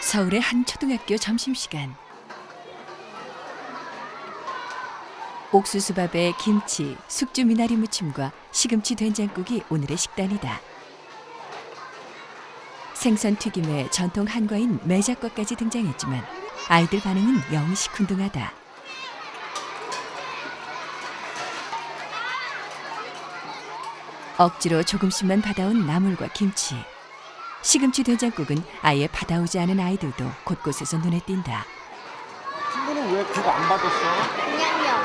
서울의 한 초등학교 점심시간. 옥수수밥에 김치, 숙주 미나리 무침과 시금치 된장국이 오늘의 식단이다. 생선 튀김에 전통 한과인 매자꽃까지 등장했지만 아이들 반응은 영 시큰둥하다. 억지로 조금씩만 받아온 나물과 김치. 시금치 된장국은 아예 받아오지 않은 아이들도 곳곳에서 눈에 띈다. 친구는 왜 그거 안 받았어? 그냥요.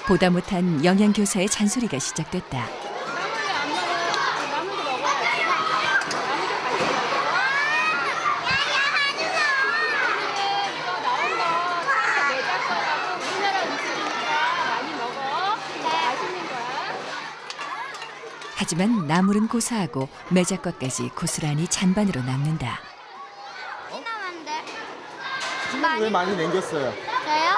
보다 못한 영양교사의 잔소리가 시작됐다. 하지만 나물은 고사하고 매자꽃까지 고스란히 잔반으로 남는다. 남았는데. 친구는 왜 많이 남겼어요? 저요?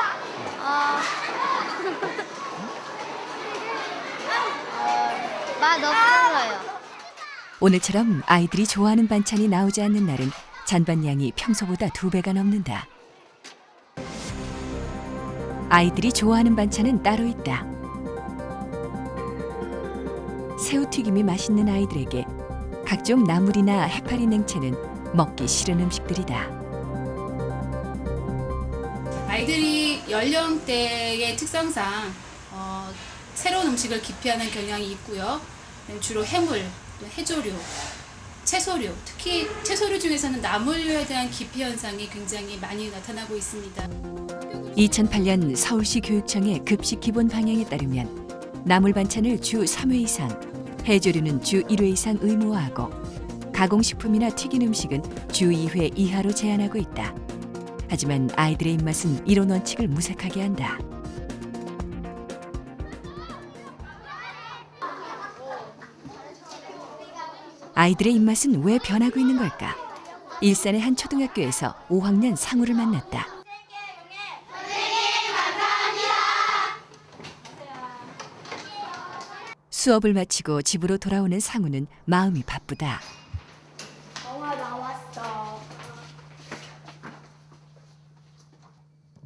맛없어서요. 오늘처럼 아이들이 좋아하는 반찬이 나오지 않는 날은 잔반량이 평소보다 2배가 넘는다. 아이들이 좋아하는 반찬은 따로 있다. 새우튀김이 맛있는 아이들에게 각종 나물이나 해파리 냉채는 먹기 싫은 음식들이다. 아이들이 연령대의 특성상 새로운 음식을 기피하는 경향이 있고요. 주로 해물, 해조류, 채소류, 특히 채소류 중에서는 나물류에 대한 기피 현상이 굉장히 많이 나타나고 있습니다. 2008년 서울시 교육청의 급식 기본 방향에 따르면 나물 반찬을 주 3회 이상, 해조류는 주 1회 이상 의무화하고 가공식품이나 튀긴 음식은 주 2회 이하로 제한하고 있다. 하지만 아이들의 입맛은 이런 원칙을 무색하게 한다. 아이들의 입맛은 왜 변하고 있는 걸까? 일산의 한 초등학교에서 5학년 상우를 만났다. 수업을 마치고 집으로 돌아오는 상우는 마음이 바쁘다. 영화 나왔어.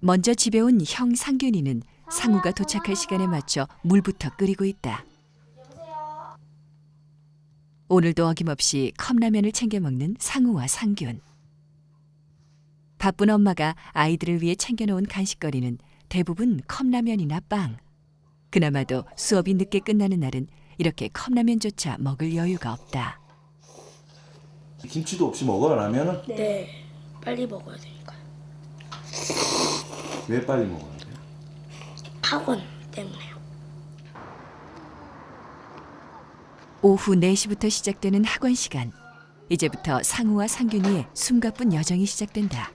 먼저 집에 온 형 상균이는 상우가 도착할 시간에 맞춰 물부터 끓이고 있다. 오늘도 어김없이 컵라면을 챙겨 먹는 상우와 상균. 바쁜 엄마가 아이들을 위해 챙겨놓은 간식거리는 대부분 컵라면이나 빵. 그나마도 수업이 늦게 끝나는 날은 이렇게 컵라면조차 먹을 여유가 없다. 김치도 없이 먹어요, 라면은? 네, 빨리 먹어야 되니까. 왜 빨리 먹어야 돼요? 학원 때문에요. 오후 4시부터 시작되는 학원 시간. 이제부터 상우와 상균이의 숨가쁜 여정이 시작된다.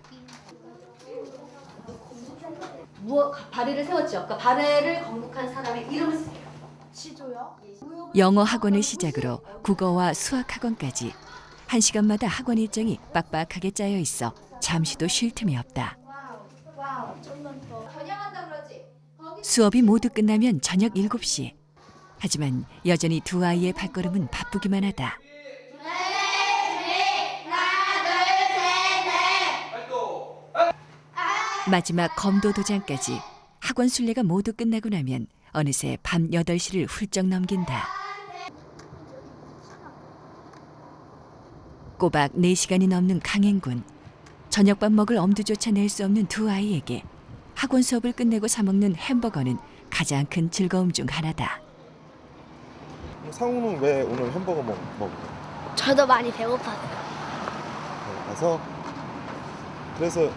발해를 세웠죠. 그러니까 발해를 건국한 사람의 이름을 쓰세요. 시조요? 영어 학원을 시작으로 국어와 수학 학원까지 1시간마다 학원 일정이 빡빡하게 짜여 있어 잠시도 쉴 틈이 없다. 겨냥한다 그러지. 수업이 모두 끝나면 저녁 7시. 하지만 여전히 두 아이의 발걸음은 바쁘기만 하다. 마지막 검도 도장까지 학원 순례가 모두 끝나고 나면 어느새 밤 8시를 훌쩍 넘긴다. 꼬박 4시간이 넘는 강행군. 저녁밥 먹을 엄두조차 낼 수 없는 두 아이에게 학원 수업을 끝내고 사 먹는 햄버거는 가장 큰 즐거움 중 하나다. 상우는 왜 오늘 햄버거 먹어요? 저도 많이 배고파요. 가서 그래서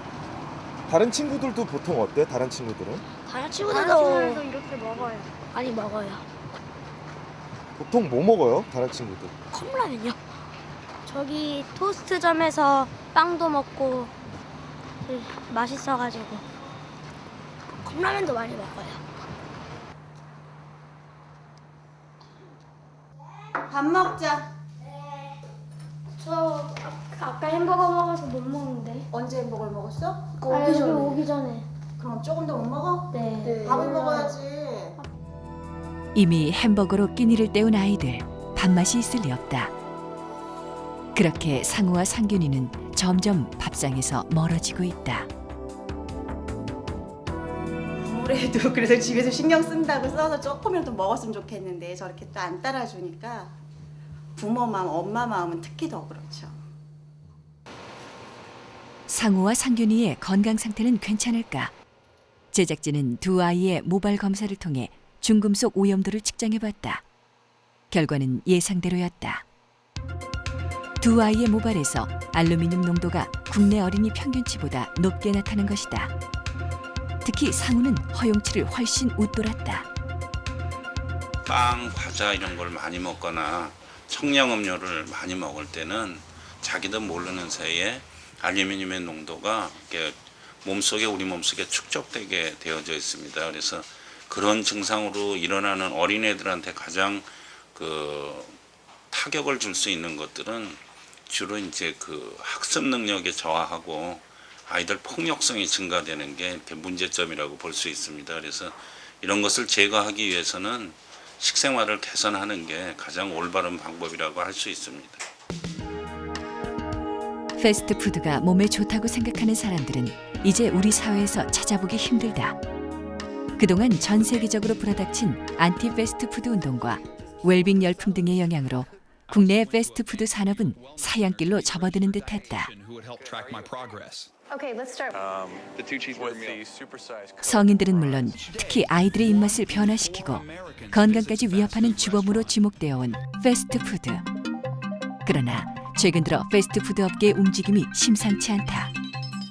다른 친구들도 보통 어때? 다른 친구들은? 다른 친구들도 이렇게 먹어요. 많이 먹어요. 보통 뭐 먹어요? 다른 친구들? 컵라면요? 저기 토스트점에서 빵도 먹고 맛있어가지고 컵라면도 많이 먹어요. 밥 먹자. 저 아까 햄버거 먹어서 못 먹는데. 언제 햄버거를 먹었어? 여기 오기 전에. 그럼 조금 더 못 먹어? 네. 밥을 먹어야지. 이미 햄버거로 끼니를 때운 아이들, 밥맛이 있을 리 없다. 그렇게 상우와 상균이는 점점 밥상에서 멀어지고 있다. 아무래도 그래서 집에서 신경 쓴다고 써서 조금이라도 먹었으면 좋겠는데 저렇게 또 안 따라주니까 부모 마음, 엄마 마음은 특히 더 그렇죠. 상우와 상균이의 건강 상태는 괜찮을까? 제작진은 두 아이의 모발 검사를 통해 중금속 오염도를 측정해봤다. 결과는 예상대로였다. 두 아이의 모발에서 알루미늄 농도가 국내 어린이 평균치보다 높게 나타난 것이다. 특히 상우는 허용치를 훨씬 웃돌았다. 빵, 과자 이런 걸 많이 먹거나 청량음료를 많이 먹을 때는 자기도 모르는 사이에 알루미늄의 농도가 이렇게 우리 몸속에 축적되게 되어져 있습니다. 그래서 그런 증상으로 일어나는 어린애들한테 가장 타격을 줄 수 있는 것들은 주로 이제 학습 능력에 저하하고 아이들 폭력성이 증가되는 게 이렇게 문제점이라고 볼 수 있습니다. 그래서 이런 것을 제거하기 위해서는 식생활을 개선하는 게 가장 올바른 방법이라고 할 수 있습니다. 패스트푸드가 몸에 좋다고 생각하는 사람들은 이제 우리 사회에서 찾아보기 힘들다. 그동안 전 세계적으로 불어닥친 안티 패스트푸드 운동과 웰빙 열풍 등의 영향으로 국내의 패스트푸드 산업은 사양길로 접어드는 듯했다. 성인들은 물론 특히 아이들의 입맛을 변화시키고 건강까지 위협하는 주범으로 지목되어 온 패스트푸드. 그러나 최근 들어 패스트푸드 업계의 움직임이 심상치 않다.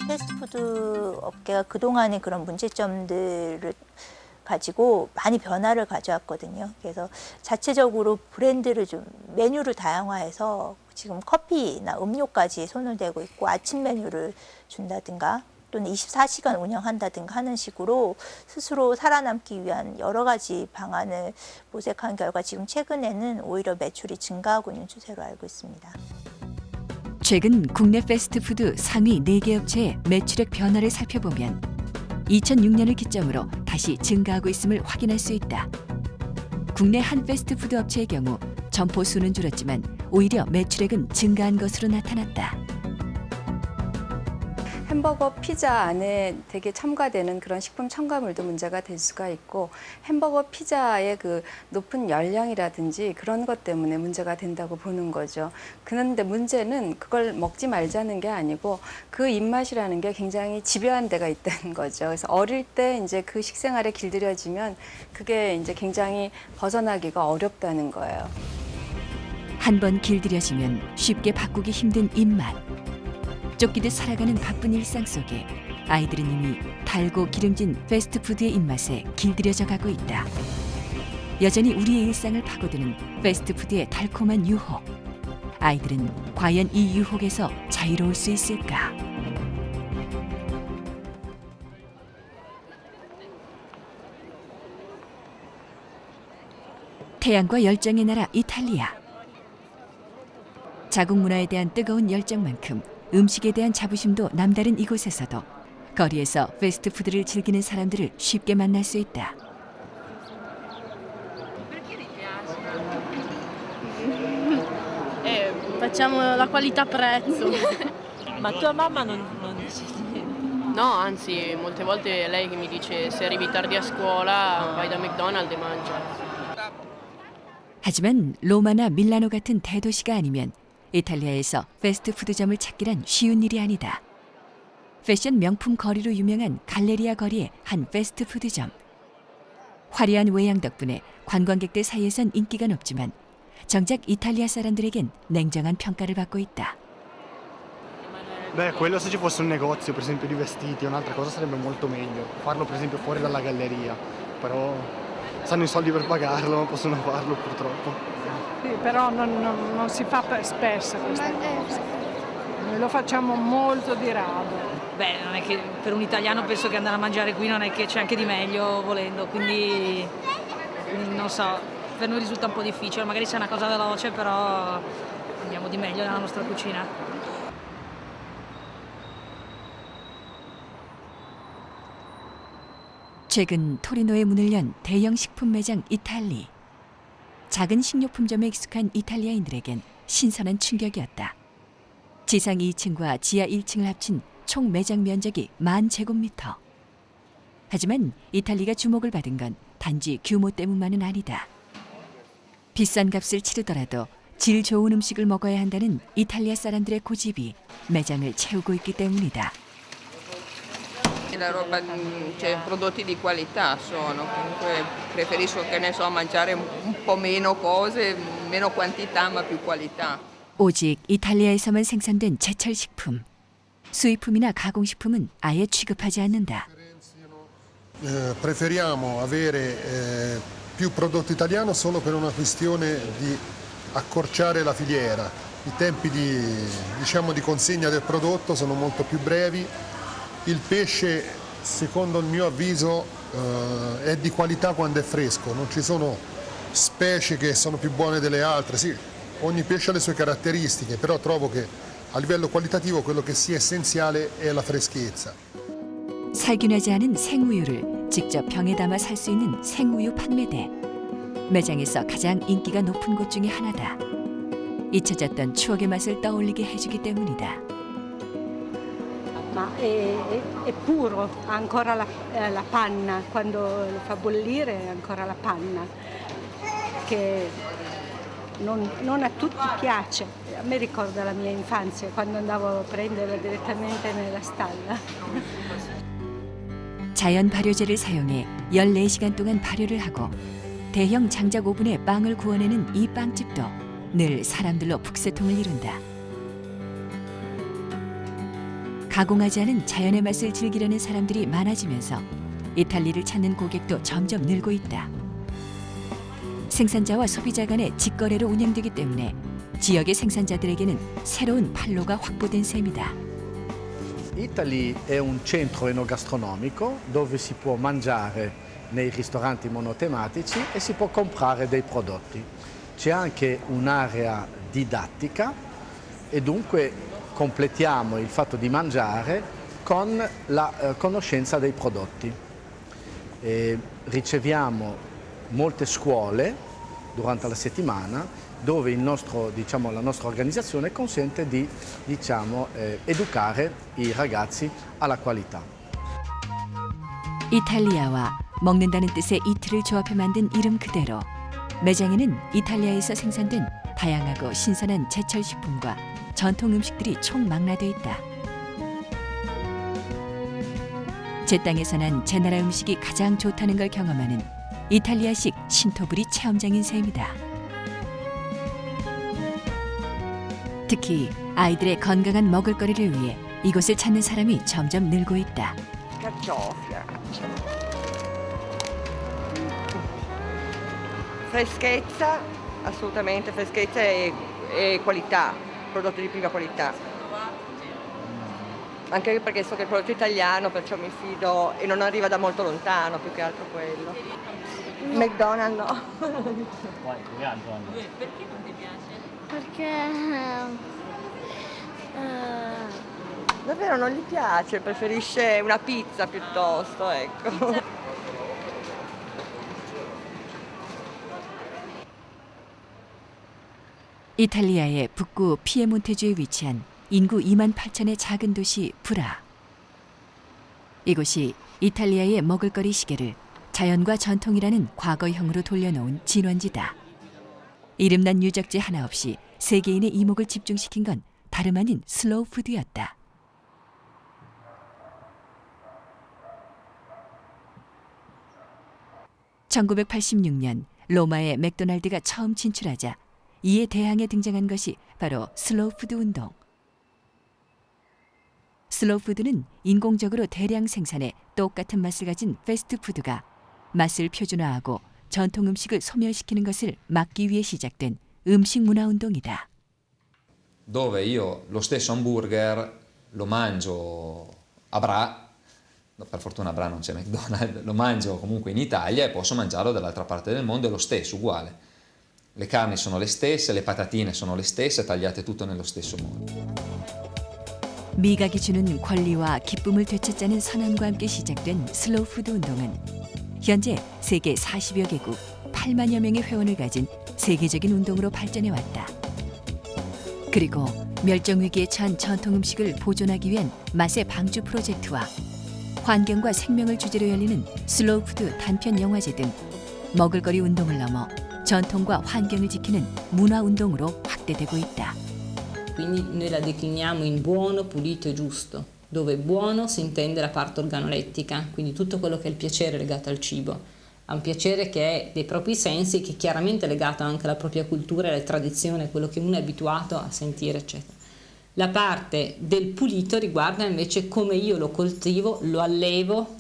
패스트푸드 업계가 그동안의 그런 문제점들을 가지고 많이 변화를 가져왔거든요. 그래서 자체적으로 브랜드를 메뉴를 다양화해서 지금 커피나 음료까지 손을 대고 있고 아침 메뉴를 준다든가 또는 24시간 운영한다든가 하는 식으로 스스로 살아남기 위한 여러 가지 방안을 모색한 결과 지금 최근에는 오히려 매출이 증가하고 있는 추세로 알고 있습니다. 최근 국내 패스트푸드 상위 4개 업체의 매출액 변화를 살펴보면 2006년을 기점으로 다시 증가하고 있음을 확인할 수 있다. 국내 한 패스트푸드 업체의 경우 점포 수는 줄었지만 오히려 매출액은 증가한 것으로 나타났다. 햄버거, 피자 안에 되게 첨가되는 그런 식품 첨가물도 문제가 될 수가 있고 햄버거, 피자의 높은 열량이라든지 그런 것 때문에 문제가 된다고 보는 거죠. 그런데 문제는 그걸 먹지 말자는 게 아니고 그 입맛이라는 게 굉장히 집요한 데가 있다는 거죠. 그래서 어릴 때 이제 그 식생활에 길들여지면 그게 이제 굉장히 벗어나기가 어렵다는 거예요. 한 번 길들여지면 쉽게 바꾸기 힘든 입맛. 쫓기듯 살아가는 바쁜 일상 속에 아이들은 이미 달고 기름진 패스트푸드의 입맛에 길들여져 가고 있다. 여전히 우리의 일상을 파고드는 패스트푸드의 달콤한 유혹. 아이들은 과연 이 유혹에서 자유로울 수 있을까? 태양과 열정의 나라 이탈리아. 자국 문화에 대한 뜨거운 열정만큼 음식에 대한 자부심도 남다른 이곳에서도 거리에서 패스트푸드를 즐기는 사람들을 쉽게 만날 수 있다. Facciamo la qualità prezzo. Ma tua mamma non dice No, anzi, molte volte è lei che mi dice se arrivi tardi a scuola vai da McDonald's e mangia. 하지만 로마나 밀라노 같은 대도시가 아니면 이탈리아에서 패스트푸드점을 찾기란 쉬운 일이 아니다. 패션 명품 거리로 유명한 갈레리아 거리의 한 패스트푸드점. 화려한 외양 덕분에 관광객들 사이에선 인기가 높지만 정작 이탈리아 사람들에겐 냉정한 평가를 받고 있다. Beh, quello se ci fosse un negozio, per esempio di vestiti, un'altra cosa sarebbe molto meglio. Farlo per esempio fuori dalla galleria, però sanno i soldi per pagarlo, non possono farlo purtroppo. Sì, però non si fa spesso questa cosa. Noi lo facciamo molto di rado. Beh, non è che per un italiano penso che andare a mangiare qui non è che c'è anche di meglio volendo, quindi non so, per noi risulta un po' difficile, magari se è una cosa veloce, però andiamo di meglio nella nostra cucina. 최근 토리노에 문을 연 대형 식품 매장 이탈리. 작은 식료품점에 익숙한 이탈리아인들에겐 신선한 충격이었다. 지상 2층과 지하 1층을 합친 총 매장 면적이 10,000제곱미터. 하지만 이탈리가 주목을 받은 건 단지 규모 때문만은 아니다. 비싼 값을 치르더라도 질 좋은 음식을 먹어야 한다는 이탈리아 사람들의 고집이 매장을 채우고 있기 때문이다. La roba, cioè, prodotti di qualità sono, comunque preferisco che ne so mangiare un po' meno cose, meno quantità ma più qualità. 오직 이탈리아에서만 생산된 제철 식품. 수입품이나 가공식품은 아예 취급하지 않는다. Preferiamo avere più prodotto italiano solo per una questione di accorciare la filiera. I tempi di consegna del prodotto sono molto più brevi. Il pesce, secondo il mio avviso, è di qualità quando è fresco. Non ci sono specie che sono più buone delle altre. Sì, ogni pesce ha le sue caratteristiche, però trovo che a livello qualitativo quello che sia essenziale è la freschezza. 살균하지 않은 생우유를 직접 병에 담아 살 수 있는 생우유 판매대. 매장에서 가장 인기가 높은 곳 중에 하나다. 잊혀졌던 추억의 맛을 떠올리게 해주기 때문이다. Ma è puro, ha ancora la panna, quando lo fa bollire è ancora la panna, che non a tutti piace. A me ricorda la mia infanzia, quando andavo a prenderla direttamente nella stalla. 자연 발효제를 사용해 14시간 동안 발효를 하고 대형 장작 오븐에 빵을 구워내는 이 빵집도 늘 사람들로 북새통을 이룬다. 가공하지 않은 자연의 맛을 즐기려는 사람들이 많아지면서 이탈리를 찾는 고객도 점점 늘고 있다. 생산자와 소비자 간의 직거래로 운영되기 때문에 지역의 생산자들에게는 새로운 판로가 확보된 셈이다. Italy è un centro enogastronomico dove si può mangiare nei ristoranti monotematici e si può comprare dei prodotti. C'è anche un'area didattica e dunque completiamo il fatto di mangiare con la conoscenza dei prodotti. Riceviamo molte scuole durante la settimana dove la nostra organizzazione consente di educare i ragazzi alla qualità. 이탈리아와 먹는다는 뜻의 이틀을 조합해 만든 이름 그대로 매장에는 이탈리아에서 생산된 다양하고 신선한 제철 식품과 전통 음식들이 총망라돼 있다. 제 땅에서 난 제 나라 음식이 가장 좋다는 걸 경험하는 이탈리아식 신토부리 체험장인 셈이다. 특히 아이들의 건강한 먹을거리를 위해 이곳을 찾는 사람이 점점 늘고 있다. Carciofia. Freschezza, assolutamente freschezza e qualità, prodotti di prima qualità. Anche perché so che è prodotto italiano, perciò mi fido e non arriva da molto lontano, più che altro quello. McDonald's no. Perché non ti piace? Perché Davvero non gli piace, preferisce una pizza piuttosto, ecco. 이탈리아의 북부 피에몬테주에 위치한 인구 28,000의 작은 도시 브라. 이곳이 이탈리아의 먹을거리 시계를 자연과 전통이라는 과거형으로 돌려놓은 진원지다. 이름난 유적지 하나 없이 세계인의 이목을 집중시킨 건 다름 아닌 슬로우 푸드였다. (1986년) 로마의 맥도날드가 처음 진출하자 이에 대항해 등장한 것이 바로 슬로우 푸드 운동. 슬로우 푸드는 인공적으로 대량 생산해 똑같은 맛을 가진 패스트푸드가 맛을 표준화하고 전통 음식을 소멸시키는 것을 막기 위해 시작된 음식 문화 운동이다. Dove io lo stesso hamburger lo mangio a Bra, per fortuna a Bra non c'è McDonald's, lo mangio comunque in Italia e posso mangiarlo dall'altra parte del mondo, è lo stesso, uguale. Le carni sono le stesse, le patatine sono le stesse, tagliate tutto nello stesso modo. 미각이 주는 권리와 기쁨을 되찾자는 선언과 함께 시작된 슬로우 푸드 운동은 현재 세계 40여 개국 8만여 명의 회원을 가진 세계적인 운동으로 발전해 왔다. 그리고 멸종 위기에 처한 전통 음식을 보존하기 위한 맛의 방주 프로젝트와 환경과 생명을 주제로 열리는 슬로우 푸드 단편 영화제 등 먹을거리 운동을 넘어 전통과 환경을 지키는 문화 운동으로 확대되고 있다. Quindi noi la decliniamo in buono, pulito e giusto, dove buono si intende la parte organolettica, quindi tutto quello che è il piacere legato al cibo, a un piacere che è dei propri sensi, che è chiaramente legato anche alla propria cultura e alla tradizione, quello che uno è abituato a sentire, eccetera. La parte del pulito riguarda invece come io lo coltivo, lo allevo,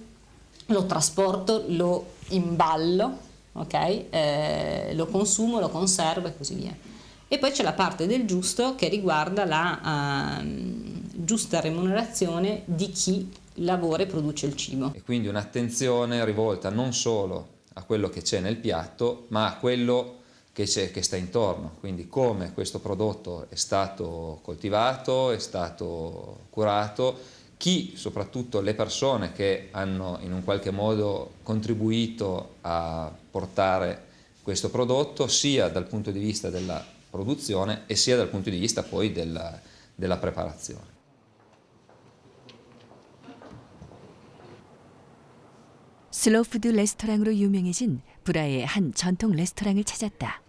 lo trasporto, lo imballo, ok? Lo consumo, lo conservo e così via. E poi c'è la parte del giusto che riguarda la giusta remunerazione di chi lavora e produce il cibo. E quindi un'attenzione rivolta non solo a quello che c'è nel piatto, ma a quello che sta intorno, quindi come questo prodotto è stato coltivato, è stato curato, chi, soprattutto le persone che hanno in un qualche modo contribuito a portare questo prodotto, sia dal punto di vista della produzione e sia dal punto di vista poi della preparazione. 슬로우푸드 레스토랑으로 유명해진 브라의 한 전통 레스토랑을 찾았다.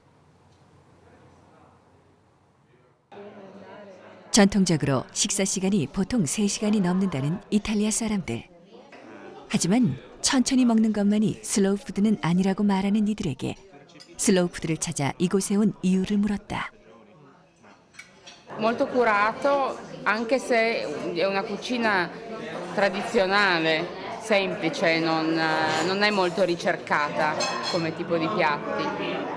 전통적으로 식사 시간이 보통 3시간이 넘는다는 이탈리아 사람들. 하지만 천천히 먹는 것만이 슬로우푸드는 아니라고 말하는 이들에게 슬로우푸드를 찾아 이곳에 온 이유를 물었다. Molto curato, anche se è una cucina tradizionale, semplice, non è molto ricercata come tipo di piatti,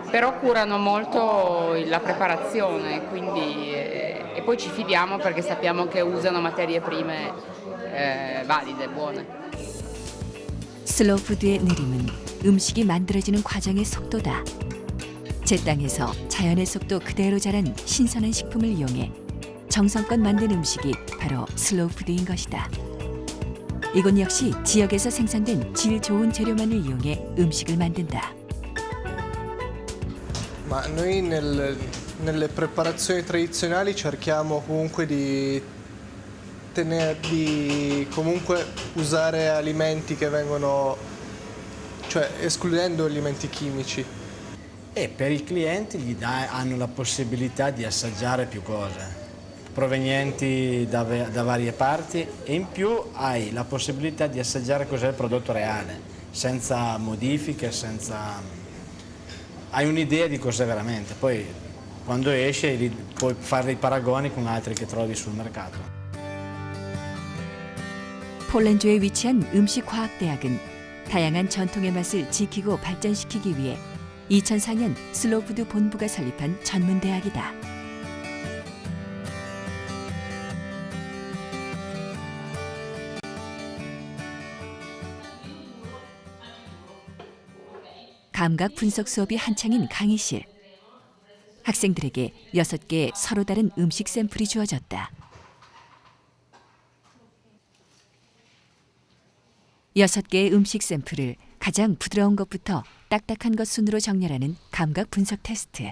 però curano molto la preparazione, quindi, e poi ci fidiamo perché sappiamo che usano materie prime valide, buone. 슬로우푸드의 느림은 음식이 만들어지는 과정의 속도다. 제 땅에서 자연의 속도 그대로 자란 신선한 식품을 이용해 정성껏 만든 음식이 바로 슬로우푸드인 것이다. 이곳 역시 지역에서 생산된 질 좋은 재료만을 이용해 음식을 만든다. Ma noi nelle preparazioni tradizionali cerchiamo comunque di comunque usare alimenti che vengono, cioè escludendo alimenti chimici. E per i clienti hanno la possibilità di assaggiare più cose provenienti da varie parti e in più hai la possibilità di assaggiare cos'è il prodotto reale, senza modifiche, hai un'idea di cos'è veramente, poi quando esce puoi fare dei paragoni con altri che trovi sul mercato. 폴란드에 위치한 음식과학대학은 다양한 전통의 맛을 지키고 발전시키기 위해 2004년 슬로우푸드 본부가 설립한 전문대학이다. 감각 분석 수업이 한창인 강의실. 학생들에게 6개의 서로 다른 음식 샘플이 주어졌다. 6개의 음식 샘플을 가장 부드러운 것부터 딱딱한 것 순으로 정렬하는 감각 분석 테스트.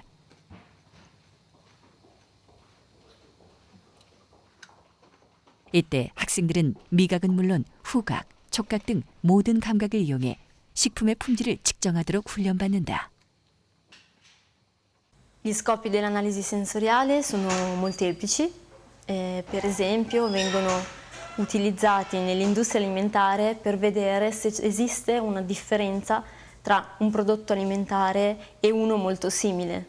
이때 학생들은 미각은 물론 후각, 촉각 등 모든 감각을 이용해 식품의 품질을 측정하도록 훈련받는다. Gli scopi dell'analisi sensoriale sono molteplici, per esempio vengono utilizzati nell'industria alimentare per vedere se esiste una differenza tra un prodotto alimentare e uno molto simile.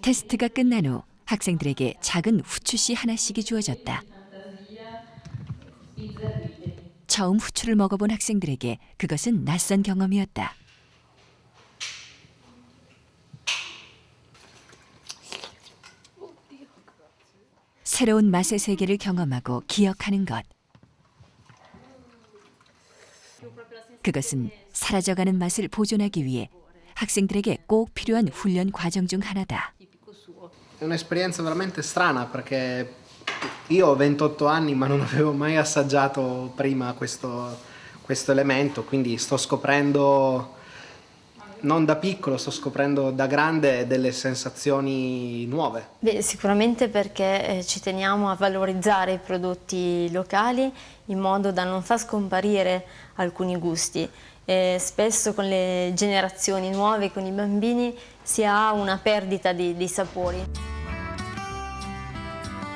테스트가 끝난 후 학생들에게 작은 후추씨 하나씩이 주어졌다. 처음 후추를 먹어본 학생들에게 그것은 낯선 경험이었다. 새로운 맛의 세계를 경험하고 기억하는 것. 그것은 사라져가는 맛을 보존하기 위해 학생들에게 꼭 필요한 훈련 과정 중 하나다. È un'esperienza veramente strana perché io ho 28 anni ma non avevo mai assaggiato prima questo elemento, quindi sto scoprendo non da piccolo, sto scoprendo da grande delle sensazioni nuove. Beh, sicuramente perché ci teniamo a valorizzare i prodotti locali in modo da non far scomparire alcuni gusti. Spesso con le generazioni nuove, con i bambini, si ha una perdita dei sapori.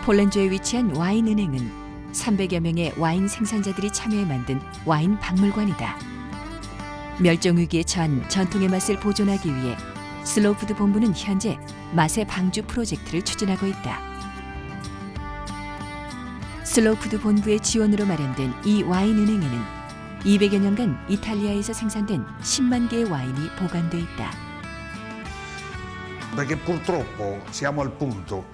폴란드에 위치한 와인 은행은 300여 명의 와인 생산자들이 참여해 만든 와인 박물관이다. 멸종 위기에 처한 전통의 맛을 보존하기 위해 슬로우푸드 본부는 현재 맛의 방주 프로젝트를 추진하고 있다. 슬로우푸드 본부의 지원으로 마련된 이 와인 은행에는 200여 년간 이탈리아에서 생산된 10만 개의 와인이 보관돼 있다. Perché purtroppo siamo al punto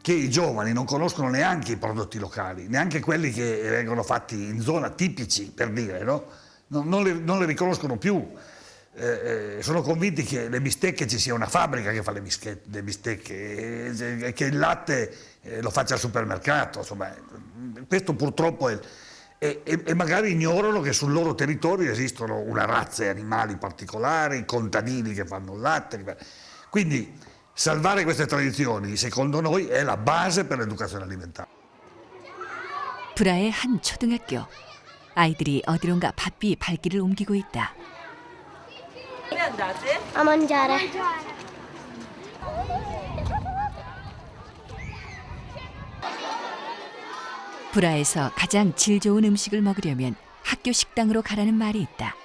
che i giovani non conoscono neanche i prodotti locali, neanche quelli che vengono fatti in zona, tipici per dire, no? Non li riconoscono più. Sono convinti che le bistecche ci sia una fabbrica che fa le bistecche, che il latte lo faccia al supermercato, insomma, questo purtroppo e magari ignorano che sul loro territorio esistono una razza di animali particolari, contadini che fanno il latte. Quindi salvare queste tradizioni, secondo noi, è la base per l'educazione alimentare. 브라의 한 초등학교. 아이들이 어디론가 바삐 발길을 옮기고 있다. A mangiare. 브라에서 가장 질 좋은 음식을 먹으려면 학교 식당으로 가라는 말이 있다.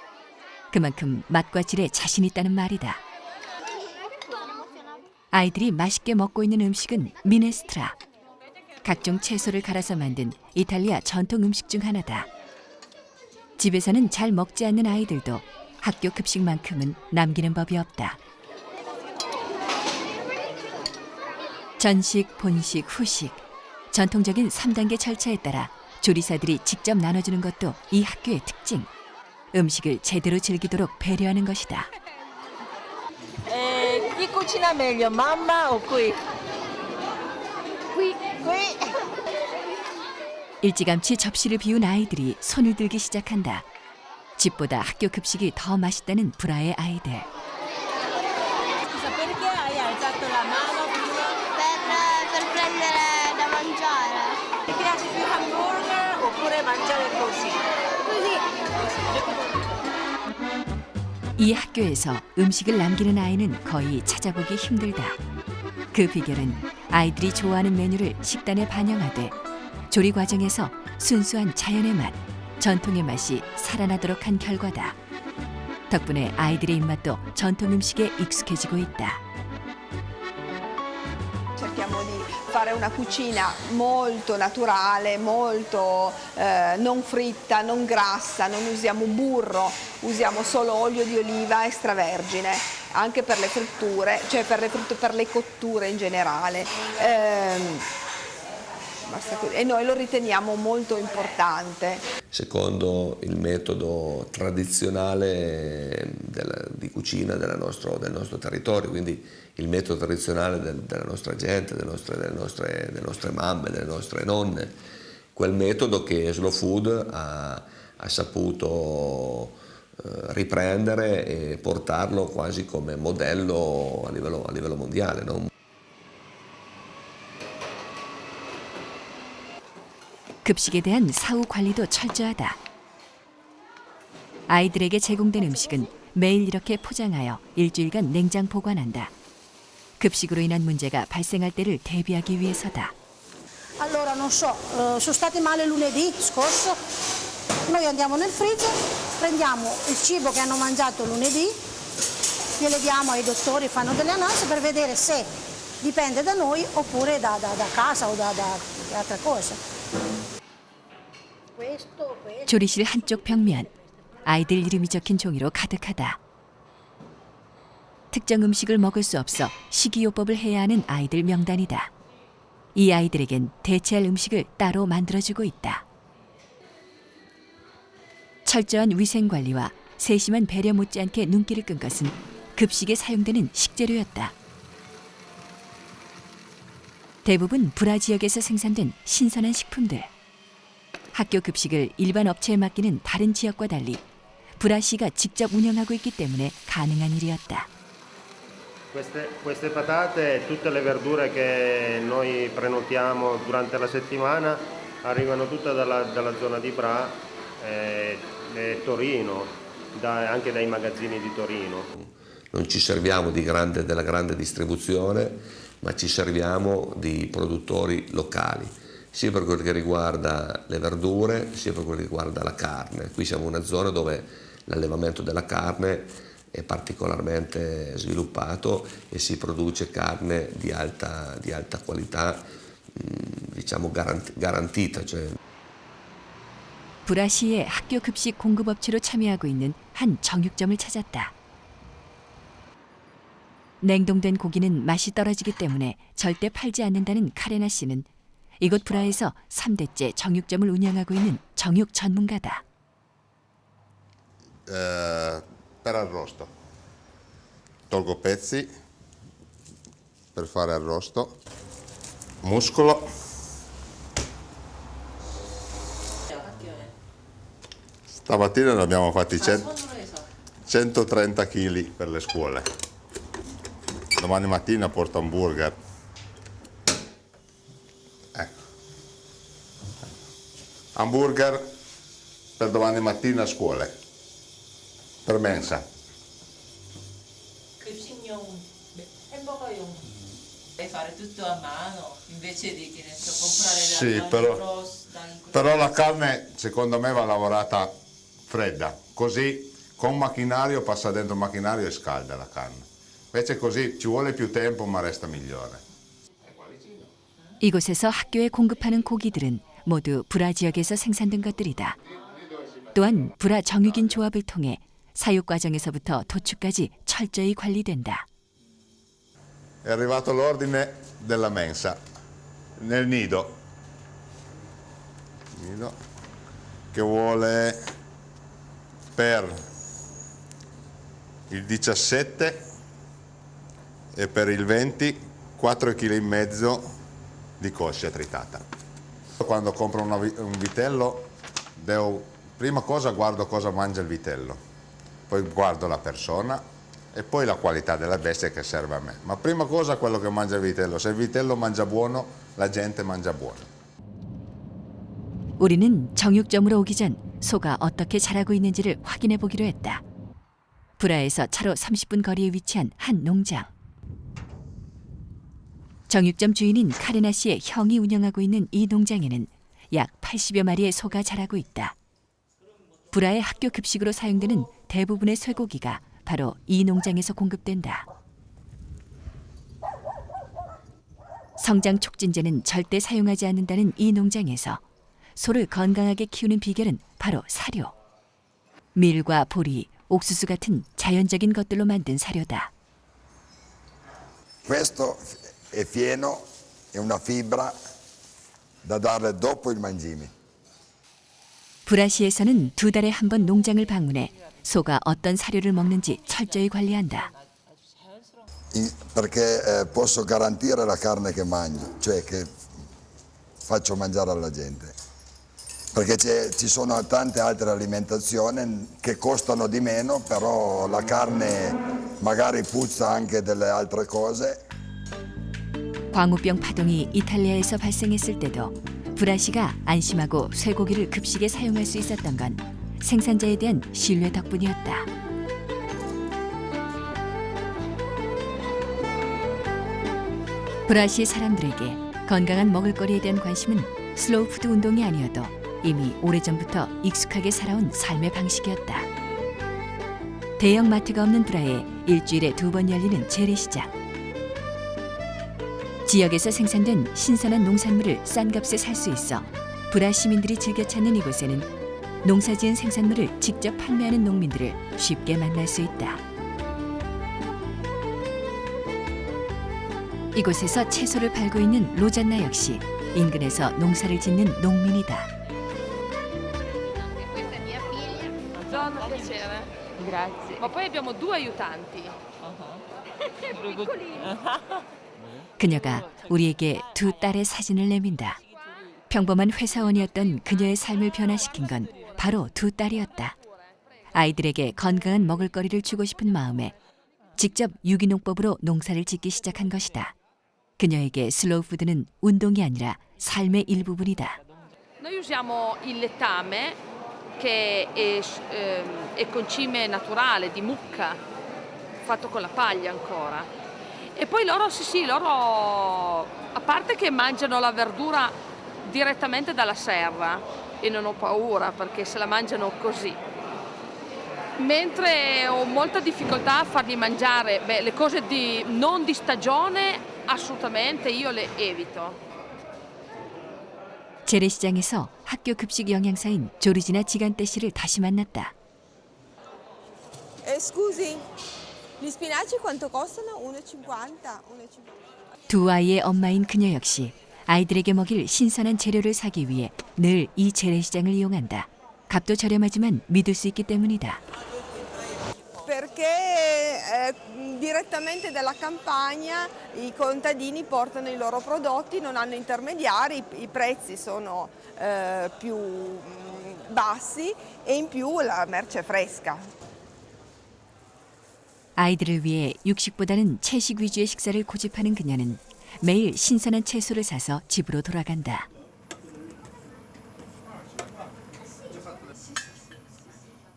그만큼 맛과 질에 자신 있다는 말이다. 아이들이 맛있게 먹고 있는 음식은 미네스트라. 각종 채소를 갈아서 만든 이탈리아 전통 음식 중 하나다. 집에서는 잘 먹지 않는 아이들도 학교 급식만큼은 남기는 법이 없다. 전식, 본식, 후식. 전통적인 3단계 절차에 따라 조리사들이 직접 나눠주는 것도 이 학교의 특징. 음식을 제대로 즐기도록 배려하는 것이다. Chi cucina meglio, mamma o qui? Qui. 일찌감치 접시를 비운 아이들이 손을 들기 시작한다. 집보다 학교 급식이 더 맛있다는 브라의 아이들. Scusa, perché hai alzato la mano prima? Per prendere da mangiare. Ti piace più hamburger oppure mangiare così? 이 학교에서 음식을 남기는 아이는 거의 찾아보기 힘들다. 그 비결은 아이들이 좋아하는 메뉴를 식단에 반영하되 조리 과정에서 순수한 자연의 맛, 전통의 맛이 살아나도록 한 결과다. 덕분에 아이들의 입맛도 전통 음식에 익숙해지고 있다. Cerchiamo di fare una cucina molto naturale, molto non fritta, non grassa, non usiamo burro, usiamo solo olio di oliva extravergine, anche per le fritture, cioè per le cotture in generale. E noi lo riteniamo molto importante. Secondo il metodo tradizionale di cucina del nostro territorio, quindi il metodo tradizionale della nostra gente, delle nostre mamme, delle nostre nonne, quel metodo che Slow Food ha saputo riprendere e portarlo quasi come modello a livello mondiale, no? 급식에 대한 사후 관리도 철저하다. 아이들에게 제공된 음식은 매일 이렇게 포장하여 일주일간 냉장 보관한다. 급식으로 인한 문제가 발생할 때를 대비하기 위해서다. Allora non so, sono state male lunedì scorso, noi andiamo nel freezer, prendiamo il cibo che hanno mangiato lunedì, gliele diamo ai dottori, fanno delle analisi per vedere se dipende da noi oppure da casa o da altre cose. 조리실 한쪽 벽면, 아이들 이름이 적힌 종이로 가득하다. 특정 음식을 먹을 수 없어 식이요법을 해야 하는 아이들 명단이다. 이 아이들에겐 대체할 음식을 따로 만들어주고 있다. 철저한 위생관리와 세심한 배려 못지않게 눈길을 끈 것은 급식에 사용되는 식재료였다. 대부분 브라 지역에서 생산된 신선한 식품들. 학교 급식을 일반 업체에 맡기는 다른 지역과 달리 브라 씨가 직접 운영하고 있기 때문에 가능한 일이었다. Queste patate e tutte le verdure che noi prenotiamo durante la settimana arrivano tutte dalla zona di Bra e Torino, anche dai magazzini di Torino. Non ci serviamo della grande distribuzione, ma ci serviamo di produttori locali, sia per quel che riguarda le verdure, sia per quel che riguarda la carne. Qui siamo in una zona dove l'allevamento della carne è particolarmente sviluppato e si produce carne di alta qualità, diciamo garantita. Cioè. 브라 씨의 학교 급식 공급업체로 참여하고 있는 한 정육점을 찾았다. 냉동된 고기는 맛이 떨어지기 때문에 절대 팔지 않는다는 카레나 씨는 이곳 브라에서 3대째 정육점을 운영하고 있는 정육 전문가다. Per arrosto. Tolgo pezzi per fare arrosto, muscolo. Stamattina ne abbiamo fatti 130 kg per le scuole. Domani mattina porto hamburger. Ecco. Hamburger per domani mattina a scuole. Per mensa. 급식용 햄버거용 e fare tutto a mano invece di che ne so comprare Sì, però la carne secondo me va lavorata fredda, così con macchinario passa dentro il macchinario e scalda la carne. Invece così ci vuole più tempo ma resta migliore. 이곳에서 학교에 공급하는 고기들은 모두 브라 지역에서 생산된 것들이다. 또한 브라 정육인 조합을 통해 사육 과정에서부터 도축까지 철저히 관리된다. È arrivato l'ordine della mensa nel nido che vuole per il 17 e per il 20 4,5 kg di coscia tritata. Quando compro un vitello prima cosa guardo cosa mangia il vitello, poi guardo la persona e poi la qualità della bestia che serve a me. Ma prima cosa quello che mangia il vitello. Se il vitello mangia buono, la gente mangia buono. 우리는 정육점으로 오기 전 소가 어떻게 자라고 있는지를 확인해 보기로 했다. 브라에서 차로 30분 거리에 위치한 한 농장. 정육점 주인인 카레나 씨의 형이 운영하고 있는 이 농장에는 약 80여 마리의 소가 자라고 있다. 브라의 학교 급식으로 사용되는 대부분의 쇠고기가 바로 이 농장에서 공급된다. 성장 촉진제는 절대 사용하지 않는다는 이 농장에서 소를 건강하게 키우는 비결은 바로 사료. 밀과 보리, 옥수수 같은 자연적인 것들로 만든 사료다. Questo è fieno, è una fibra da dare dopo il mangime. 브라시에서는 2달에 한 번 농장을 방문해 소가 어떤 사료를 먹는지 철저히 관리한다. Perché posso garantire la carne che mangio, cioè che faccio mangiare alla gente. Perché ci sono tante altre alimentazioni che costano di meno, però la carne magari puzza anche delle altre cose. 광우병 파동이 이탈리아에서 발생했을 때도 브라시가 안심하고 쇠고기를 급식에 사용할 수 있었던 건 생산자에 대한 신뢰 덕분이었다. 브라시 사람들에게 건강한 먹을거리에 대한 관심은 슬로우 푸드 운동이 아니어도 이미 오래전부터 익숙하게 살아온 삶의 방식이었다. 대형 마트가 없는 브라에 일주일에 2번 열리는 재래시장. 지역에서 생산된 신선한 농산물을 싼 값에 살 수 있어 브라 시민들이 즐겨 찾는 이곳에는 농사지은 생산물을 직접 판매하는 농민들을 쉽게 만날 수 있다. 이곳에서 채소를 팔고 있는 로잔나 역시 인근에서 농사를 짓는 농민이다. Buongiorno, piacere. Grazie. Ma poi abbiamo 2 aiutanti. 그녀가 우리에게 2 딸의 사진을 내민다. 평범한 회사원이었던 그녀의 삶을 변화시킨 건 바로 2 딸이었다. 아이들에게 건강한 먹을거리를 주고 싶은 마음에 직접 유기농법으로 농사를 짓기 시작한 것이다. 그녀에게 슬로우 푸드는 운동이 아니라 삶의 일부분이다. Noi usiamo il letame che è concime naturale di mucca, fatto con la paglia ancora. E poi loro, loro a parte che mangiano la verdura direttamente dalla serra e non ho paura perché se la mangiano così. Mentre ho molta difficoltà a fargli mangiare le cose non di stagione, assolutamente io le evito. 재래시장에서 학교 급식 영양사인 조르지나 지간떼 씨를 다시 만났다. Scusi, gli spinaci quanto costano? 1,50? 두 아이의 엄마인 그녀 역시 아이들에게 먹일 신선한 재료를 사기 위해 늘 이 재래시장을 이용한다. 값도 저렴하지만 믿을 수 있기 때문이다. Perché direttamente dalla campagna i contadini portano i loro prodotti, non hanno intermediari, i prezzi sono più bassi e in più la merce è fresca. 아이들을 위해 육식보다는 채식 위주의 식사를 고집하는 그녀는 매일 신선한 채소를 사서 집으로 돌아간다.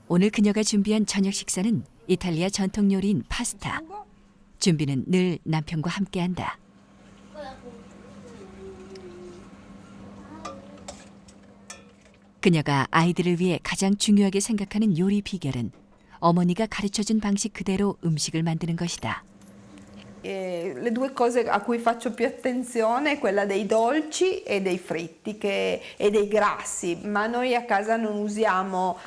오늘 그녀가 준비한 저녁 식사는 이탈리아 전통 요리인 파스타. 준비는 늘 남편과 함께한다. 그녀가 아이들을 위해 가장 중요하게 생각하는 요리 비결은 어머니가 가르쳐준 방식 그대로 음식을 만드는 것이다. Le due cose a cui faccio più attenzione è quella dei dolci e dei fritti e dei grassi, ma noi a casa non usiamo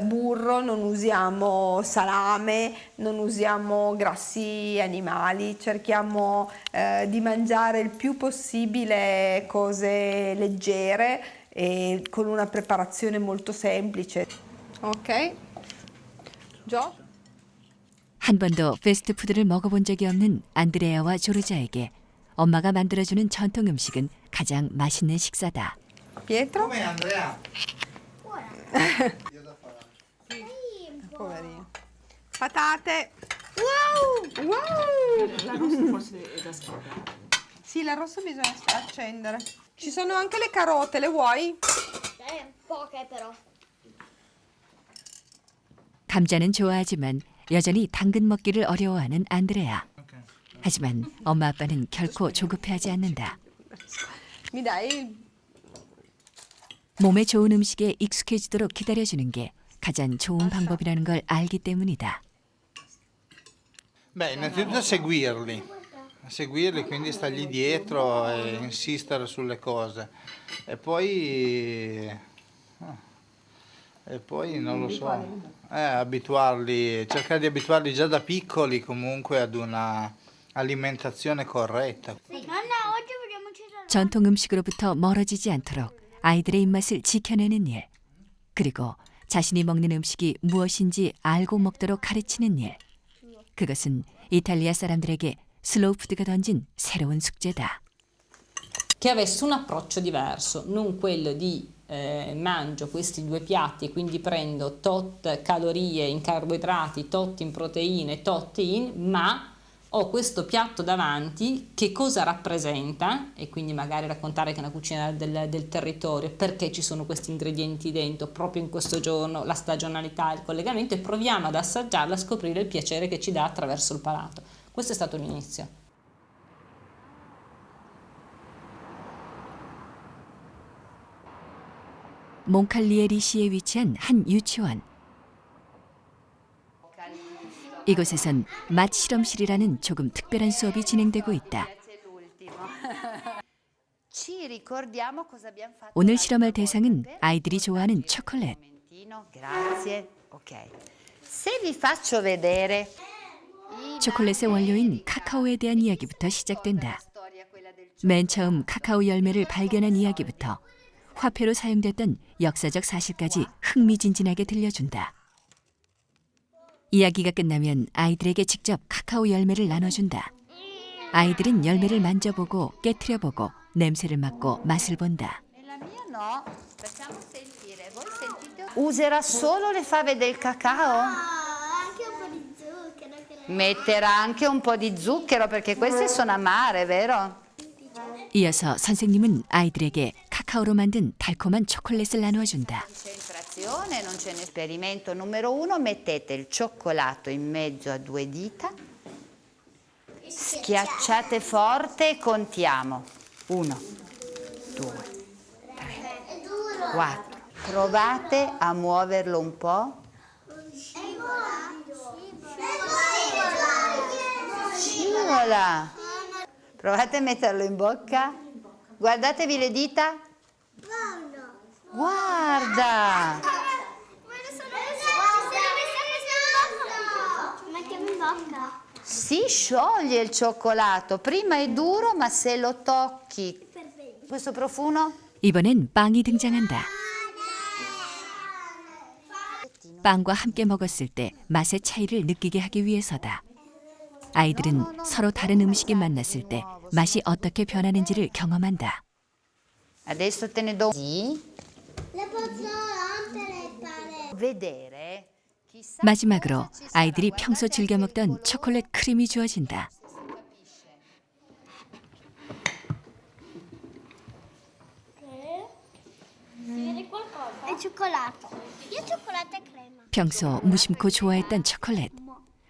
burro, non usiamo salame, non usiamo grassi animali, cerchiamo di mangiare il più possibile cose leggere e con una preparazione molto semplice. Ok? Gio? 한 번도 패스트푸드를 먹어본 적이 없는 안드레아와 조르자에게 엄마가 만들어주는 전통 음식은 가장 맛있는 식사다. Pietro? Come Andrea? Poverino. Patate. Wow! L'arrosto forse è da scaldare. Sì, l'arrosto bisogna accendere. Ci sono anche le carote, le vuoi? Poche però. 감자는 좋아하지만 여전히 당근 먹기를 어려워하는 안드레아. 하지만 엄마 아빠는 결코 조급해하지 않는다. Mi dai? 몸에 좋은 음식에 익숙해지도록 기다려주는 게 가장 좋은 방법이라는 걸 알기 때문이다. Beh, innanzitutto seguirli, quindi stargli dietro e insistere sulle cose. E poi non lo so, abituarli, cercare di abituarli già da piccoli comunque ad una alimentazione corretta. 전통 음식으로부터 멀어지지 않도록 아이들의 입맛을 지켜내는 일, 그리고 자신이 먹는 음식이 무엇인지 알고 먹도록 가르치는 일. 그것은 이탈리아 사람들에게 슬로우 푸드가 던진 새로운 숙제다. Che avesse un approccio diverso, non quello di mangio questi due piatti e quindi prendo tot calorie in carboidrati, tot in proteine, tot in, ma ho questo piatto davanti, che cosa rappresenta, e quindi magari raccontare che è una cucina del territorio, perché ci sono questi ingredienti dentro, proprio in questo giorno, la stagionalità, il collegamento, e proviamo ad assaggiarla, a scoprire il piacere che ci dà attraverso il palato. Questo è stato l'inizio. 몽칼리에 리시에 위치한 한 유치원. 이곳에선 맛 실험실이라는 조금 특별한 수업이 진행되고 있다. 오늘 실험할 대상은 아이들이 좋아하는 초콜릿. 초콜릿의 원료인 카카오에 대한 이야기부터 시작된다. 맨 처음 카카오 열매를 발견한 이야기부터 화폐로 사용됐던 역사적 사실까지 흥미진진하게 들려준다. 이야기가 끝나면 아이들에게 직접 카카오 열매를 나눠준다. 아이들은 열매를 만져보고 깨트려보고 냄새를 맡고 맛을 본다. Nella mia no, facciamo sentire, voi sentite Userà solo le fave del cacao? Anche un po' di zucchero. Metterà anche un po' di zucchero perché queste sono amare, vero? 이어서 선생님은 아이들에게 카카오로 만든 달콤한 초콜릿을 나누어 준다. Concentrazione, non ce n'è. Esperimento numero 1, mettete il cioccolato in mezzo a 2 dita, schiacciate forte e contiamo. 1, 2, 3, 4. Provate a muoverlo un po'. Scivola. Provate a metterlo in bocca. Guardatevi le dita. Guarda. Mettiamo in bocca. Si scioglie il cioccolato. Prima è duro, ma se lo tocchi. Questo profumo? 이번엔 빵이 등장한다. 빵과 함께 먹었을 때 맛의 차이를 느끼게 하기 위해서다. 아이들은 서로 다른 음식이 만났을 때 맛이 어떻게 변하는지를 경험한다. Adesso te ne do. Le posso rompere, pare. Vedere. 마지막으로 아이들이 평소 즐겨 먹던 초콜릿 크림이 주어진다. È cioccolato. Io cioccolato e crema. 평소 무심코 좋아했던 초콜릿.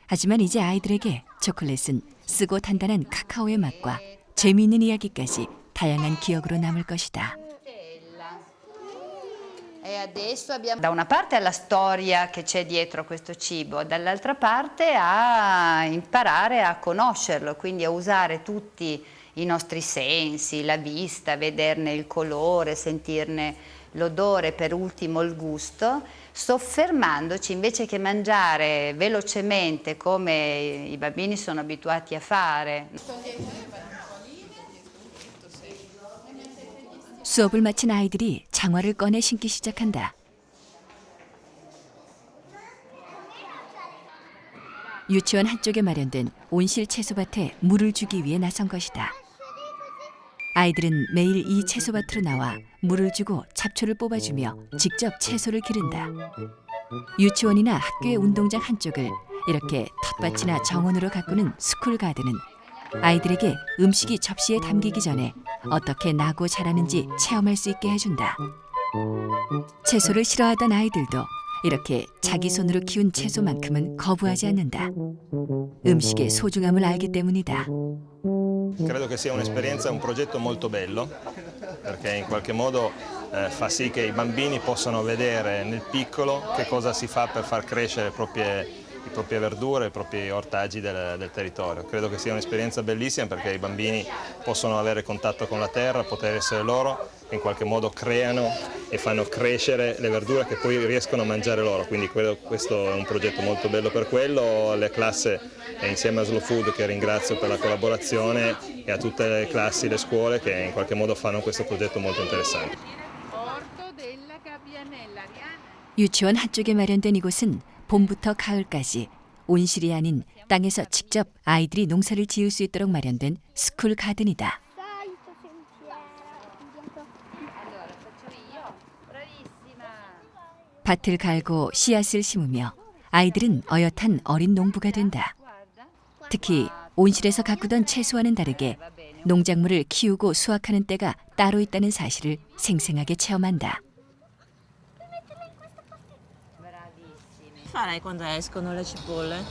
하지만 이제 아이들에게 초콜릿은 쓰고 단단한 카카오의 맛과 재미있는 이야기까지 다양한 기억으로 남을 것이다. E adesso abbiamo da una parte la storia che c'è dietro questo cibo, dall'altra parte a imparare a conoscerlo, quindi a usare tutti i nostri sensi, la vista, vederne il colore, sentirne l'odore, per ultimo il gusto, soffermandoci invece che mangiare velocemente come i bambini sono abituati a fare. 수업을 마친 아이들이 장화를 꺼내 신기 시작한다. 유치원 한쪽에 마련된 온실 채소밭에 물을 주기 위해 나선 것이다. 아이들은 매일 이 채소밭으로 나와 물을 주고 잡초를 뽑아주며 직접 채소를 기른다. 유치원이나 학교의 운동장 한쪽을 이렇게 텃밭이나 정원으로 가꾸는 스쿨 가든은 아이들에게 음식이 접시에 담기기 전에 어떻게 나고 자라는지 체험할 수 있게 해준다. 채소를 싫어하던 아이들도 이렇게 자기 손으로 키운 채소만큼은 거부하지 않는다. 음식의 소중함을 알기 때문이다. Credo che sia un'esperienza, un progetto molto bello, perché in qualche modo fa sì che i bambini possano vedere nel piccolo che cosa si fa per far crescere le proprie verdure, i propri ortaggi del territorio. Credo che sia un'esperienza bellissima perché i bambini possono avere contatto con la terra, poter essere loro, che in qualche modo creano e fanno crescere le verdure che poi riescono a mangiare loro. Quindi credo che questo è un progetto molto bello per quello. Le classi, insieme a Slow Food, che ringrazio per la collaborazione, e a tutte le classi, le scuole che in qualche modo fanno questo progetto molto interessante. 유치원 한쪽에 마련된 이곳은 봄부터 가을까지 온실이 아닌 땅에서 직접 아이들이 농사를 지을 수 있도록 마련된 스쿨 가든이다. 밭을 갈고 씨앗을 심으며 아이들은 어엿한 어린 농부가 된다. 특히 온실에서 가꾸던 채소와는 다르게 농작물을 키우고 수확하는 때가 따로 있다는 사실을 생생하게 체험한다. Farai quando escono le cipolle?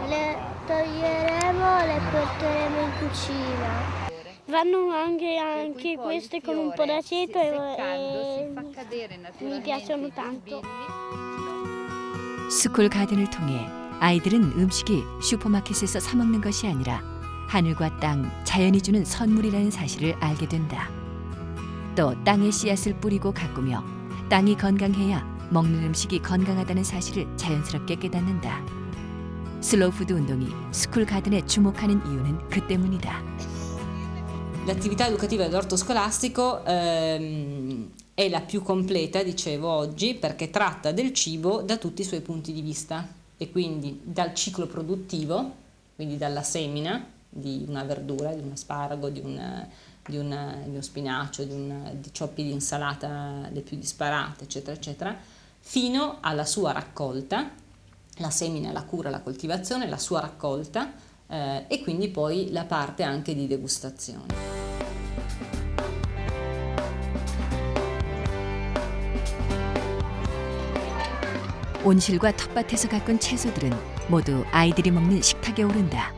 Le toglieremo, le porteremo in cucina. Vanno anche queste con un po' d'aceto e mi piacciono tanto. 스쿨 가든을 통해 아이들은 음식이 슈퍼마켓에서 사 먹는 것이 아니라 하늘과 땅, 자연이 주는 선물이라는 사실을 알게 된다. 또 땅에 씨앗을 뿌리고 가꾸며 땅이 건강해야 먹는 음식이 건강하다는 사실을 자연스럽게 깨닫는다. 슬로우 푸드 운동이 스쿨 가든에 주목하는 이유는 그 때문이다. L'attività educativa dell'orto scolastico è la più completa, dicevo oggi, perché tratta del cibo da tutti i suoi punti di vista e quindi dal ciclo produttivo, quindi dalla semina di una verdura, di un asparago, di di uno spinacio, di cioppi di insalata le più disparate, eccetera, eccetera, fino alla sua raccolta, la semina, la cura, la coltivazione, la sua raccolta e quindi poi la parte anche di degustazione. 온실과 텃밭에서 가꾼 채소들은 모두 아이들이 먹는 식탁에 오른다.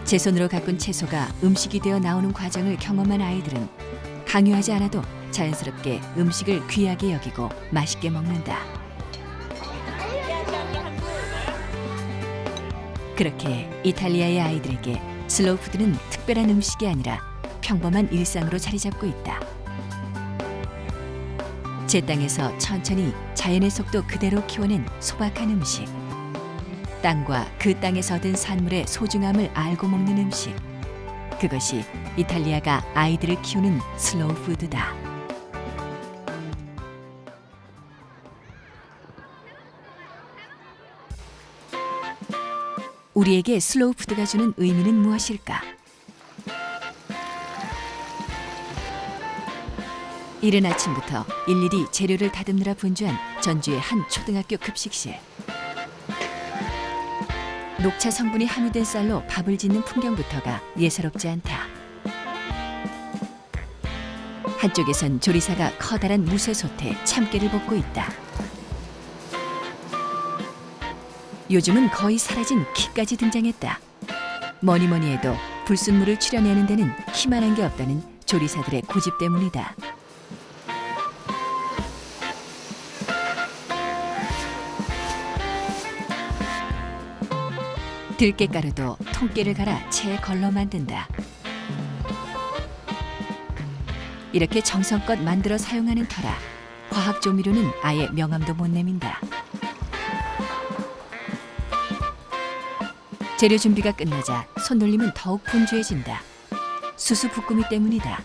제 손으로 가꾼 채소가 음식이 되어 나오는 과정을 경험한 아이들은 강요하지 않아도 자연스럽게 음식을 귀하게 여기고 맛있게 먹는다. 그렇게 이탈리아의 아이들에게 슬로우푸드는 특별한 음식이 아니라 평범한 일상으로 자리 잡고 있다. 제 땅에서 천천히 자연의 속도 그대로 키워낸 소박한 음식. 땅과 그 땅에서 얻은 산물의 소중함을 알고 먹는 음식. 그것이 이탈리아가 아이들을 키우는 슬로우 푸드다. 우리에게 슬로우 푸드가 주는 의미는 무엇일까? 이른 아침부터 일일이 재료를 다듬느라 분주한 전주의 한 초등학교 급식실. 녹차 성분이 함유된 쌀로 밥을 짓는 풍경부터가 예사롭지 않다. 한쪽에선 조리사가 커다란 무쇠솥에 참깨를 볶고 있다. 요즘은 거의 사라진 키까지 등장했다. 뭐니 해도 불순물을 추려내는 데는 키만한 게 없다는 조리사들의 고집 때문이다. 들깨가루도 통깨를 갈아 채에 걸러 만든다. 이렇게 정성껏 만들어 사용하는 터라 화학 조미료는 아예 명함도 못 내민다. 재료 준비가 끝나자 손놀림은 더욱 분주해진다. 수수 볶음이 때문이다.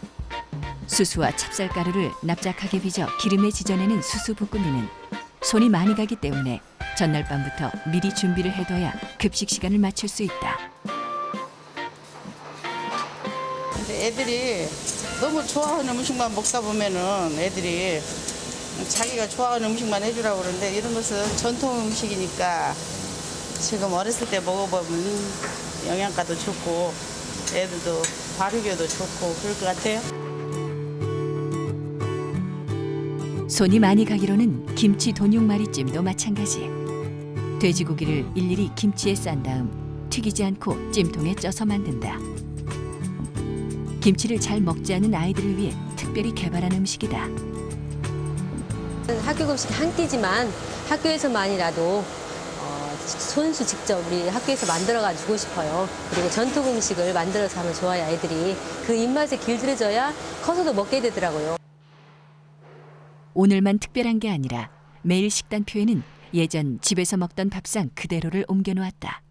수수와 찹쌀가루를 납작하게 빚어 기름에 지져내는 수수 볶음이는 손이 많이 가기 때문에 전날 밤부터 미리 준비를 해둬야 급식 시간을 맞출 수 있다. 근데 애들이 너무 좋아하는 음식만 먹다 보면은 애들이 자기가 좋아하는 음식만 해주라고 그러는데 이런 것은 전통 음식이니까 지금 어렸을 때 먹어보면 영양가도 좋고 애들도 발육에도 좋고 그럴 것 같아요. 손이 많이 가기로는 김치 돈육마리찜도 마찬가지. 돼지고기를 일일이 김치에 싼 다음 튀기지 않고 찜통에 쪄서 만든다. 김치를 잘 먹지 않는 아이들을 위해 특별히 개발한 음식이다. 학교 급식 한 끼지만 학교에서만이라도 손수 직접 우리 학교에서 만들어가 주고 싶어요. 그리고 전통 음식을 만들어서 하면 좋아요. 아이들이 그 입맛에 길들여져야 커서도 먹게 되더라고요. 오늘만 특별한 게 아니라 매일 식단표에는 예전 집에서 먹던 밥상 그대로를 옮겨놓았다.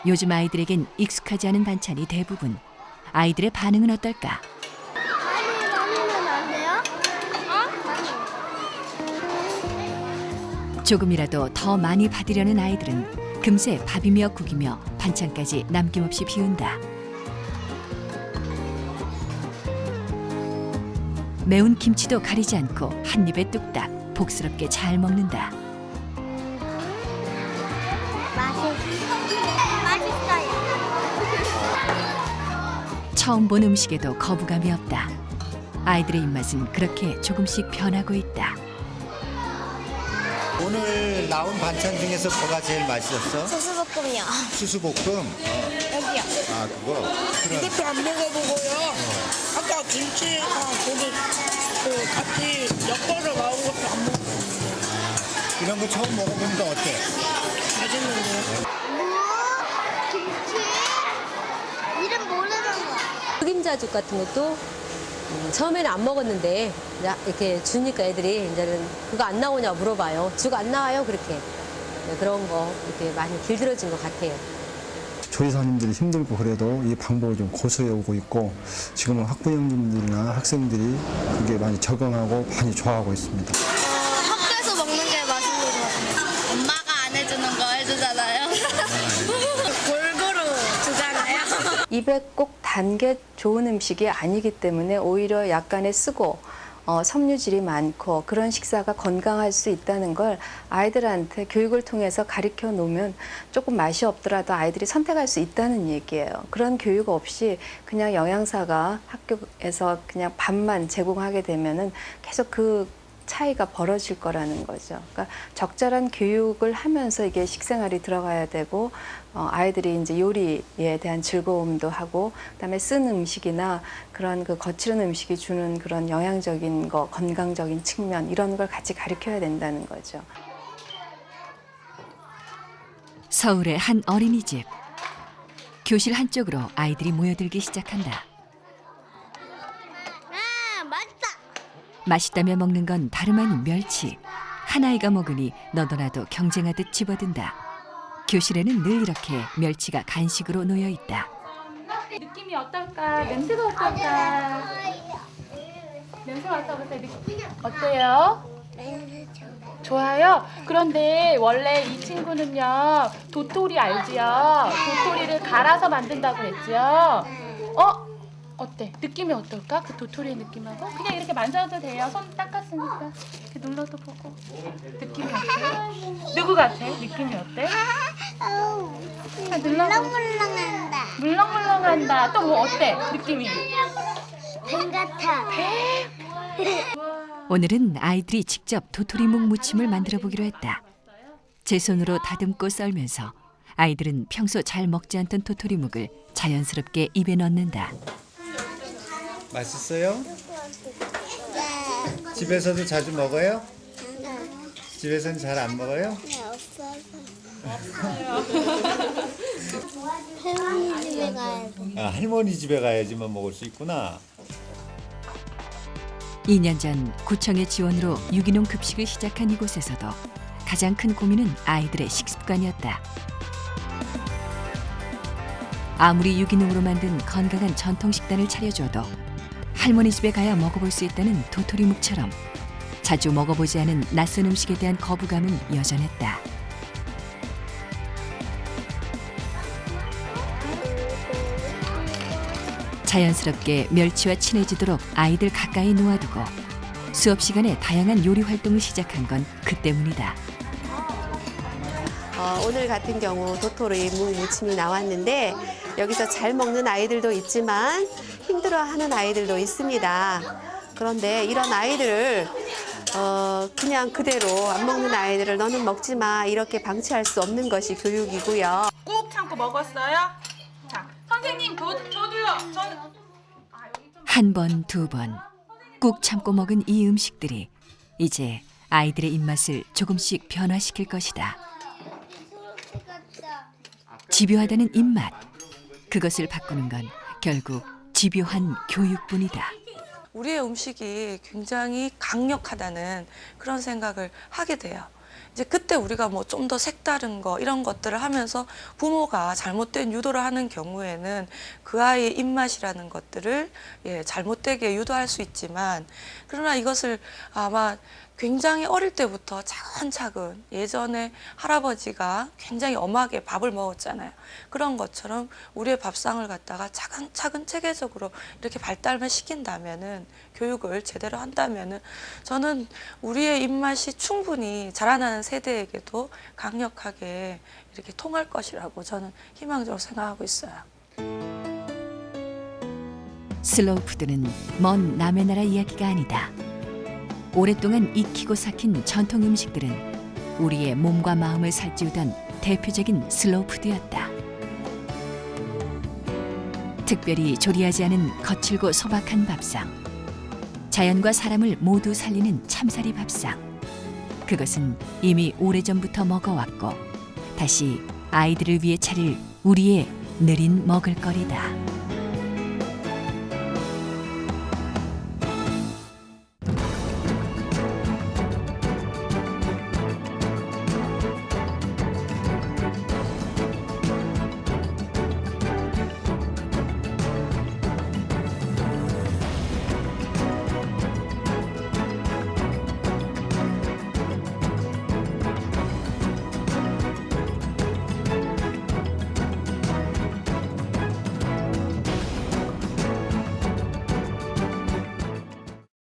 요즘 아이들에겐 익숙하지 않은 반찬이 대부분. 아이들의 반응은 어떨까? 많이는 안 돼요? 조금이라도 더 많이 받으려는 아이들은 금세 밥이며 국이며 반찬까지 남김없이 비운다. 매운 김치도 가리지 않고 한 입에 뚝딱 복스럽게 잘 먹는다. 맛있어요. 처음 본 음식에도 거부감이 없다. 아이들의 입맛은 그렇게 조금씩 변하고 있다. 오늘 나온 반찬 중에서 뭐가 제일 맛있었어? 수수볶음이요. 수수볶음? 여기요. 아, 그거? 이것도 안 먹어보고요. 아까 김치랑 고기 같이 엮어서 나온 것도 안 먹어봤는데. 이런 거 처음 먹어보니까 어때? 맛있는데요? 김치 이름 모르는 거. 흑임자죽 같은 것도 처음에는 안 먹었는데 이렇게 주니까 애들이 이제는 그거 안 나오냐 물어봐요. 죽 안 나와요? 그렇게. 그런 거 이렇게 많이 길들여진 것 같아요. 조리사님들이 힘들고 그래도 이 방법을 좀 고수해 오고 있고 지금은 학부형님들이나 학생들이 그게 많이 적응하고 많이 좋아하고 있습니다. 학교에서 먹는 게 맛있는 것 같아요. 엄마가 안 해주는 거 해주잖아요. 골고루 주잖아요. 입에 꼭 단 게 좋은 음식이 아니기 때문에 오히려 약간의 쓰고 섬유질이 많고 그런 식사가 건강할 수 있다는 걸 아이들한테 교육을 통해서 가르쳐 놓으면 조금 맛이 없더라도 아이들이 선택할 수 있다는 얘기예요. 그런 교육 없이 그냥 영양사가 학교에서 그냥 밥만 제공하게 되면은 계속 그 차이가 벌어질 거라는 거죠. 그러니까 적절한 교육을 하면서 이게 식생활이 들어가야 되고 아이들이 이제 요리에 대한 즐거움도 하고 그다음에 쓴 음식이나 그런 그 거칠은 음식이 주는 그런 영양적인 거, 건강적인 측면 이런 걸 같이 가르쳐야 된다는 거죠. 서울의 한 어린이집. 교실 한쪽으로 아이들이 모여들기 시작한다. 맛있다며 먹는 건 다름 아닌 멸치. 한 아이가 먹으니 너도나도 경쟁하듯 집어든다. 교실에는 늘 이렇게 멸치가 간식으로 놓여 있다. 느낌이 어떨까? 냄새가 어떨까? 냄새가 어떨까? 어때요? 좋아요? 그런데 원래 이 친구는요 도토리 알지요? 도토리를 갈아서 만든다고 했죠? 어때? 느낌이 어떨까? 그 도토리의 느낌하고? 그냥 이렇게 만져도 돼요. 손 닦았으니까. 이렇게 눌러도 보고. 느낌이 어때? 누구 같아? 느낌이 어때? 물렁물렁한다. 물렁물렁한다. 또 뭐 어때? 느낌이? 뱀 같아. 오늘은 아이들이 직접 도토리묵 무침을 만들어 보기로 했다. 제 손으로 다듬고 썰면서 아이들은 평소 잘 먹지 않던 도토리묵을 자연스럽게 입에 넣는다. 맛있어요? 집에서도 자주 먹어요? 집에서는 잘 안 먹어요? 네, 없어서. 할머니 집에 가야지. 할머니 집에 가야지만 먹을 수 있구나. 2년 전 구청의 지원으로 유기농 급식을 시작한 이곳에서도 가장 큰 고민은 아이들의 식습관이었다. 아무리 유기농으로 만든 건강한 전통 식단을 차려줘도 할머니 집에 가야 먹어볼 수 있다는 도토리묵처럼 자주 먹어보지 않은 낯선 음식에 대한 거부감은 여전했다. 자연스럽게 멸치와 친해지도록 아이들 가까이 놓아두고 수업 시간에 다양한 요리 활동을 시작한 건 그 때문이다. 오늘 같은 경우 도토리 묵 무침이 나왔는데 여기서 잘 먹는 아이들도 있지만 힘들어하는 아이들도 있습니다. 그런데 이런 아이들을 그냥 그대로 안 먹는 아이들을 너는 먹지 마 이렇게 방치할 수 없는 것이 교육이고요. 꾹 참고 먹었어요? 자, 선생님 저도요. 저는 한 번, 두 번 꾹 참고 먹은 이 음식들이 이제 아이들의 입맛을 조금씩 변화시킬 것이다. 집요하다는 입맛, 그것을 바꾸는 건 결국 집요한 교육뿐이다. 우리의 음식이 굉장히 강력하다는 그런 생각을 하게 돼요. 이제 그때 우리가 뭐 좀 더 색다른 거 이런 것들을 하면서 부모가 잘못된 유도를 하는 경우에는 그 아이의 입맛이라는 것들을 잘못되게 유도할 수 있지만 그러나 이것을 아마 굉장히 어릴 때부터 차근차근 예전에 할아버지가 굉장히 엄하게 밥을 먹었잖아요. 그런 것처럼 우리의 밥상을 갖다가 차근차근 체계적으로 이렇게 발달만 시킨다면은 교육을 제대로 한다면은 저는 우리의 입맛이 충분히 자라나는 세대에게도 강력하게 이렇게 통할 것이라고 저는 희망적으로 생각하고 있어요. 슬로우 푸드는 먼 남의 나라 이야기가 아니다. 오랫동안 익히고 삭힌 전통 음식들은 우리의 몸과 마음을 살찌우던 대표적인 슬로우 푸드였다. 특별히 조리하지 않은 거칠고 소박한 밥상. 자연과 사람을 모두 살리는 참사리 밥상. 그것은 이미 오래전부터 먹어왔고 다시 아이들을 위해 차릴 우리의 느린 먹을거리다.